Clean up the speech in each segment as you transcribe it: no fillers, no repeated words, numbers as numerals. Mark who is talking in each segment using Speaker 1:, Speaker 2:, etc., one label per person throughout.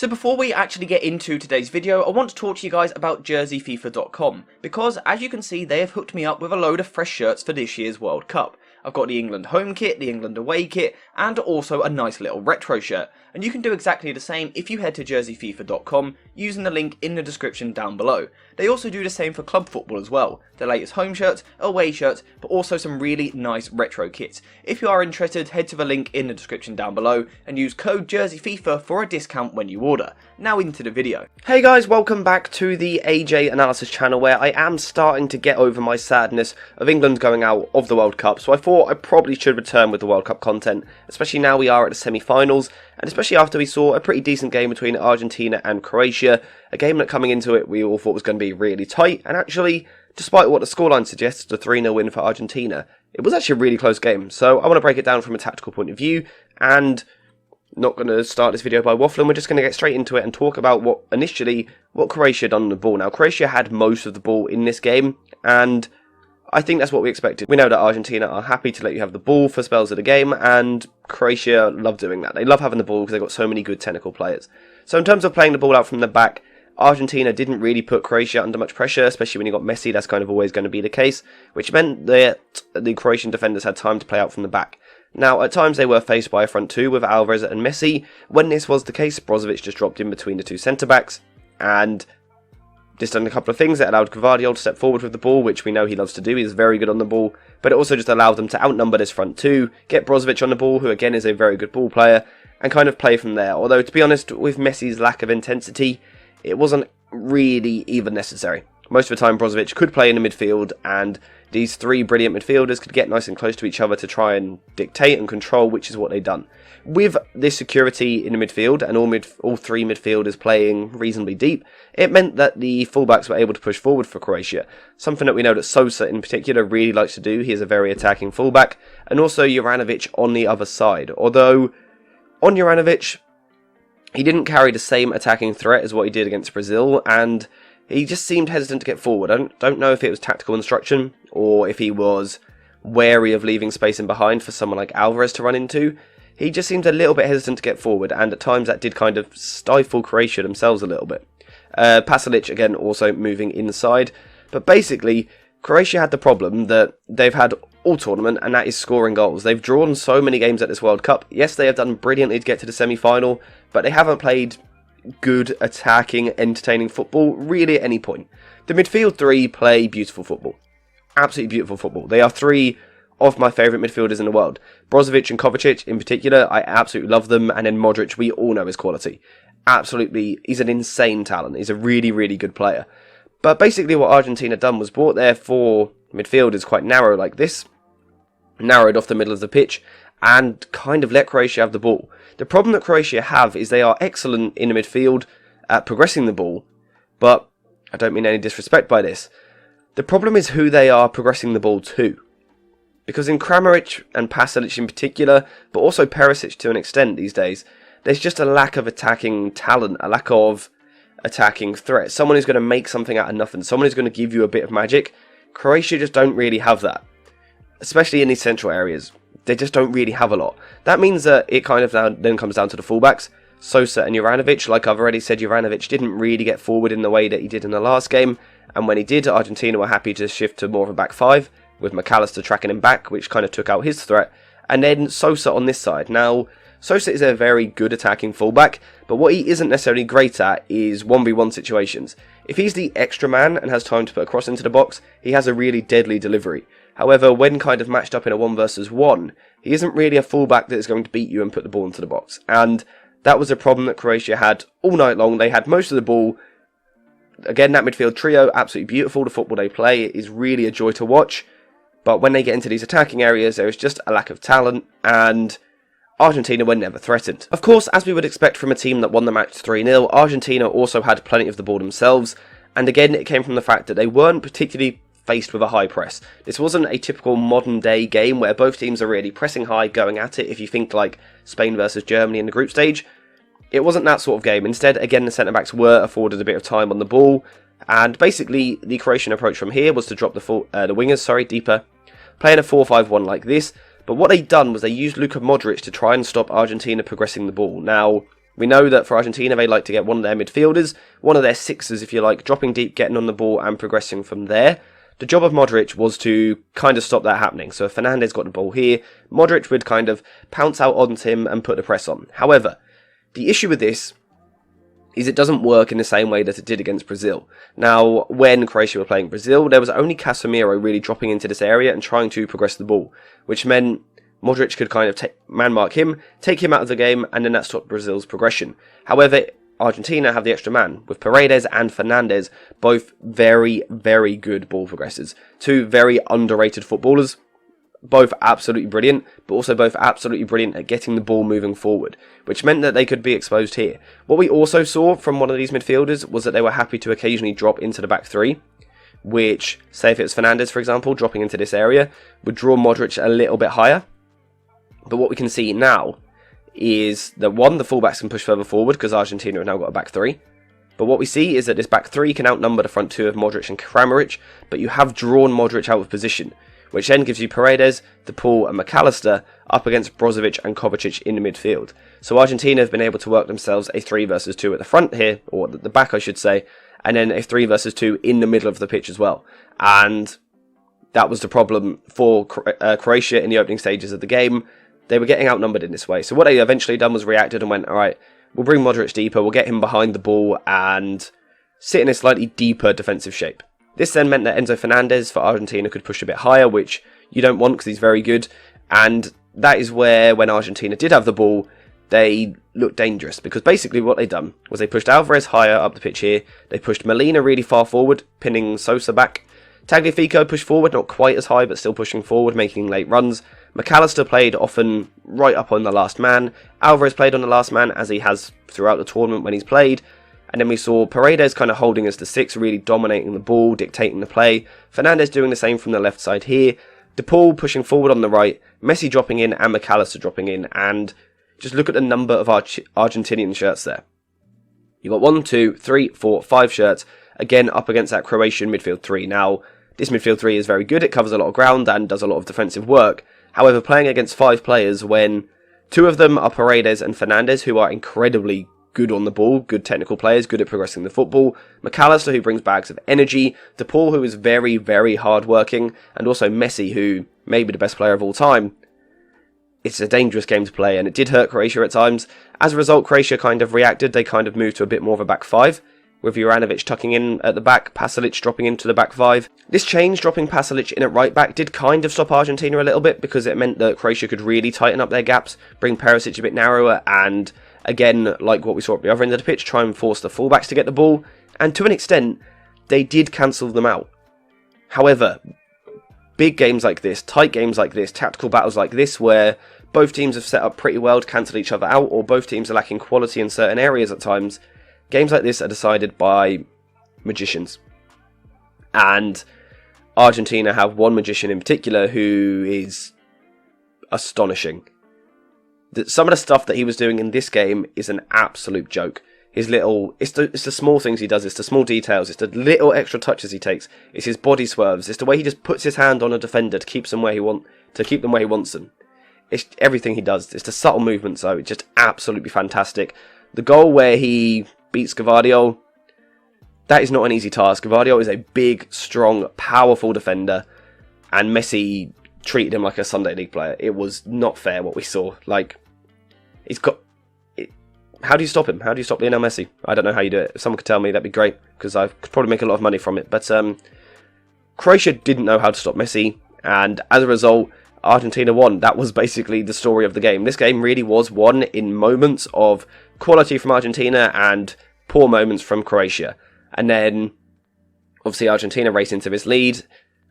Speaker 1: So before we actually get into today's video, I want to talk to you guys about jerseyfifa.com, because as you can see they have hooked me up with a load of fresh shirts for this year's World Cup. I've got the England home kit, the England away kit, and also a nice little retro shirt. And you can do exactly the same if you head to jerseyfifa.com using the link in the description down below. They also do the same for club football as well. The latest home shirts, away shirts, but also some really nice retro kits. If you are interested, head to the link in the description down below and use code jerseyfifa for a discount when you order. Now into the video.
Speaker 2: Hey guys, welcome back to the AJ Analysis channel, where I am starting to get over my sadness of England going out of the World Cup, so I thought I probably should return with the World Cup content, especially now we are at the semi-finals, and especially after we saw a pretty decent game between Argentina and Croatia, a game that coming into it we all thought was going to be really tight, and actually, despite what the scoreline suggests, a 3-0 win for Argentina, it was actually a really close game. So I want to break it down from a tactical point of view, and not going to start this video by waffling, we're just going to get straight into it and talk about what Croatia done on the ball. Now, Croatia had most of the ball in this game, and I think that's what we expected. We know that Argentina are happy to let you have the ball for spells of the game, and Croatia love doing that. They love having the ball because they've got so many good technical players. So in terms of playing the ball out from the back, Argentina didn't really put Croatia under much pressure, especially when you got Messi. That's kind of always going to be the case, which meant that the Croatian defenders had time to play out from the back. Now, at times they were faced by a front two with Alvarez and Messi. When this was the case, Brozovic just dropped in between the two centre-backs, and just done a couple of things that allowed Gvardiol to step forward with the ball, which we know he loves to do. He's very good on the ball, but it also just allowed them to outnumber this front two, get Brozovic on the ball, who again is a very good ball player, and kind of play from there. Although, to be honest, with Messi's lack of intensity, it wasn't really even necessary. Most of the time, Brozovic could play in the midfield, and these three brilliant midfielders could get nice and close to each other to try and dictate and control, which is what they've done. With this security in the midfield and all three midfielders playing reasonably deep, it meant that the fullbacks were able to push forward for Croatia. Something that we know that Sosa in particular really likes to do. He is a very attacking fullback, and also Juranovic on the other side. Although on Juranovic, he didn't carry the same attacking threat as what he did against Brazil, and he just seemed hesitant to get forward. I don't know if it was tactical instruction, or if he was wary of leaving space in behind for someone like Alvarez to run into. He just seemed a little bit hesitant to get forward, and at times that did kind of stifle Croatia themselves a little bit. Pasalic, again, also moving inside. But basically, Croatia had the problem that they've had all tournament, and that is scoring goals. They've drawn so many games at this World Cup. Yes, they have done brilliantly to get to the semi-final, but they haven't played good, attacking, entertaining football really at any point. The midfield three play beautiful football. Absolutely beautiful football. They are three of my favourite midfielders in the world. Brozovic and Kovacic in particular, I absolutely love them, and then Modric, we all know his quality. Absolutely, he's an insane talent. He's a really, really good player. But basically what Argentina done was brought their four midfielders quite narrow like this, narrowed off the middle of the pitch, and kind of let Croatia have the ball. The problem that Croatia have is they are excellent in the midfield at progressing the ball, but I don't mean any disrespect by this. The problem is who they are progressing the ball to. Because in Kramaric and Pasalic in particular, but also Perisic to an extent these days, there's just a lack of attacking talent, a lack of attacking threat. Someone who's going to make something out of nothing, someone who's going to give you a bit of magic. Croatia just don't really have that, especially in these central areas. They just don't really have a lot. That means that it kind of then comes down to the fullbacks. Sosa and Juranovic, like I've already said, Juranovic didn't really get forward in the way that he did in the last game, and when he did, Argentina were happy to shift to more of a back five, with McAllister tracking him back, which kind of took out his threat, and then Sosa on this side. Now, Sosa is a very good attacking fullback, but what he isn't necessarily great at is 1v1 situations. If he's the extra man and has time to put a cross into the box, he has a really deadly delivery. However, when kind of matched up in a 1 versus 1, he isn't really a fullback that is going to beat you and put the ball into the box. And that was a problem that Croatia had all night long. They had most of the ball. Again, that midfield trio, absolutely beautiful. The football they play is really a joy to watch. But when they get into these attacking areas, there is just a lack of talent, and Argentina were never threatened. Of course, as we would expect from a team that won the match 3-0, Argentina also had plenty of the ball themselves, and again, it came from the fact that they weren't particularly faced with a high press. This wasn't a typical modern day game where both teams are really pressing high, going at it. If you think like Spain versus Germany in the group stage, it wasn't that sort of game. Instead, again, the centre-backs were afforded a bit of time on the ball, and basically the Croatian approach from here was to drop the wingers deeper, playing a 4-5-1 like this. But what they'd done was they used Luka Modric to try and stop Argentina progressing the ball. Now, We know that for Argentina, they like to get one of their midfielders, one of their sixers, if you like, dropping deep, getting on the ball and progressing from there. The job of Modric was to kind of stop that happening. So if Fernandes got the ball here, Modric would kind of pounce out onto him and put the press on. However, the issue with this is it doesn't work in the same way that it did against Brazil. Now, when Croatia were playing Brazil, there was only Casemiro really dropping into this area and trying to progress the ball, which meant Modric could kind of man-mark him, take him out of the game, and then that stopped Brazil's progression. However, Argentina have the extra man, with Paredes and Fernandes, both very, very good ball progressors. Two very underrated footballers, both absolutely brilliant, but also both absolutely brilliant at getting the ball moving forward, which meant that they could be exposed here. What we also saw from one of these midfielders was that they were happy to occasionally drop into the back three, which, say if it's Fernandes, for example, dropping into this area, would draw Modric a little bit higher. But what we can see now is that, one, the fullbacks can push further forward because Argentina have now got a back three. But what we see is that this back three can outnumber the front two of Modric and Kramaric, but you have drawn Modric out of position, which then gives you Paredes, De Paul and McAllister up against Brozovic and Kovacic in the midfield. So Argentina have been able to work themselves a 3 versus 2 at the front here, or at the back I should say, and then a 3 versus 2 in the middle of the pitch as well. And that was the problem for Croatia in the opening stages of the game. They were getting outnumbered in this way. So what they eventually done was reacted and went, alright, we'll bring Modric deeper, we'll get him behind the ball and sit in a slightly deeper defensive shape. This then meant that Enzo Fernandez for Argentina could push a bit higher, which you don't want because he's very good. And that is where, when Argentina did have the ball, they looked dangerous. Because basically what they done was they pushed Alvarez higher up the pitch here. They pushed Molina really far forward, pinning Sosa back. Tagliafico pushed forward, not quite as high, but still pushing forward, making late runs. McAllister played often right up on the last man. Alvarez played on the last man, as he has throughout the tournament when he's played. And then we saw Paredes kind of holding as the 6, really dominating the ball, dictating the play. Fernandes doing the same from the left side here. De Paul pushing forward on the right. Messi dropping in and McAllister dropping in. And just look at the number of Argentinian shirts there. You got 1, 2, 3, 4, 5 shirts. Again, up against that Croatian midfield 3. Now, this midfield 3 is very good. It covers a lot of ground and does a lot of defensive work. However, playing against 5 players when 2 of them are Paredes and Fernandes, who are incredibly good on the ball, good technical players, good at progressing the football. McAllister, who brings bags of energy. De Paul, who is very, very hard-working. And also Messi, who may be the best player of all time. It's a dangerous game to play, and it did hurt Croatia at times. As a result, Croatia kind of reacted. They kind of moved to a bit more of a back 5, with Juranovic tucking in at the back, Pasalic dropping into the back 5. This change, dropping Pasalic in at right back, did kind of stop Argentina a little bit, because it meant that Croatia could really tighten up their gaps, bring Perisic a bit narrower, and again, like what we saw at the other end of the pitch, try and force the fullbacks to get the ball, and to an extent, they did cancel them out. However, big games like this, tight games like this, tactical battles like this, where both teams have set up pretty well to cancel each other out, or both teams are lacking quality in certain areas at times, games like this are decided by magicians. And Argentina have one magician in particular who is astonishing. Some of the stuff that he was doing in this game is an absolute joke. It's the small things he does, it's the small details, it's the little extra touches he takes, it's his body swerves, it's the way he just puts his hand on a defender to keep them where he wants them. It's everything he does. It's the subtle movements, though. It's just absolutely fantastic. The goal where he beats Gvardiol, that is not an easy task. Gvardiol is a big, strong, powerful defender, and Messi treated him like a Sunday League player. It was not fair what we saw. Like, he's got... How do you stop him? How do you stop Lionel Messi? I don't know how you do it. If someone could tell me, that'd be great, because I could probably make a lot of money from it. But Croatia didn't know how to stop Messi, and as a result, Argentina won. That was basically the story of the game. This game really was won in moments of quality from Argentina and poor moments from Croatia. And then, obviously, Argentina raced into this lead,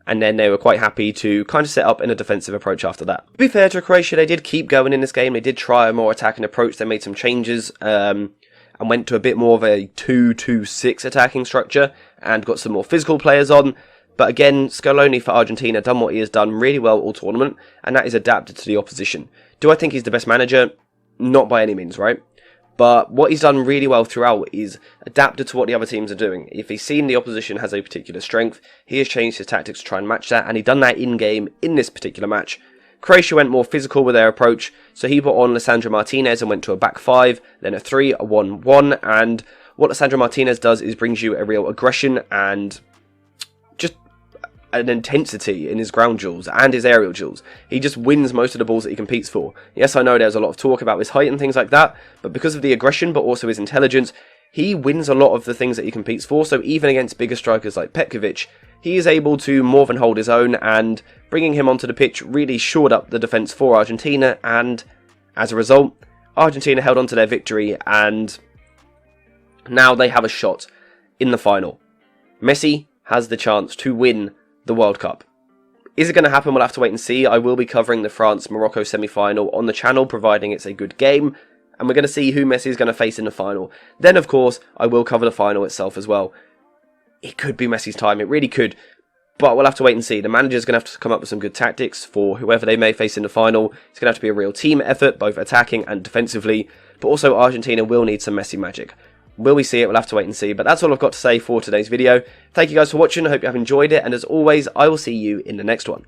Speaker 2: and then they were quite happy to kind of set up in a defensive approach after that. To be fair to Croatia, they did keep going in this game. They did try a more attacking approach. They made some changes and went to a bit more of a 2-2-6 attacking structure and got some more physical players on. But again, Scaloni for Argentina done what he has done really well all tournament, and that is adapted to the opposition. Do I think he's the best manager? Not by any means, right? But what he's done really well throughout is adapted to what the other teams are doing. If he's seen the opposition has a particular strength, he has changed his tactics to try and match that, and he done that in-game in this particular match. Croatia went more physical with their approach, so he put on Lisandro Martinez and went to a back 5, then a 3-1-1, and what Lisandro Martinez does is brings you a real aggression and just an intensity in his ground duels and his aerial duels. He just wins most of the balls that he competes for. Yes, I know there's a lot of talk about his height and things like that, but because of the aggression, but also his intelligence, he wins a lot of the things that he competes for, so even against bigger strikers like Petkovic, he is able to more than hold his own, and bringing him onto the pitch really shored up the defence for Argentina, and as a result, Argentina held on to their victory, and now they have a shot in the final. Messi has the chance to win the World Cup. Is it going to happen? We'll have to wait and see. I will be covering the France-Morocco semi-final on the channel, providing it's a good game, and we're going to see who Messi is going to face in the final. Then, of course, I will cover the final itself as well. It could be Messi's time, it really could, but we'll have to wait and see. The manager's going to have to come up with some good tactics for whoever they may face in the final. It's going to have to be a real team effort, both attacking and defensively, but also Argentina will need some Messi magic. Will we see it? We'll have to wait and see, but that's all I've got to say for today's video. Thank you guys for watching, I hope you have enjoyed it, and as always, I will see you in the next one.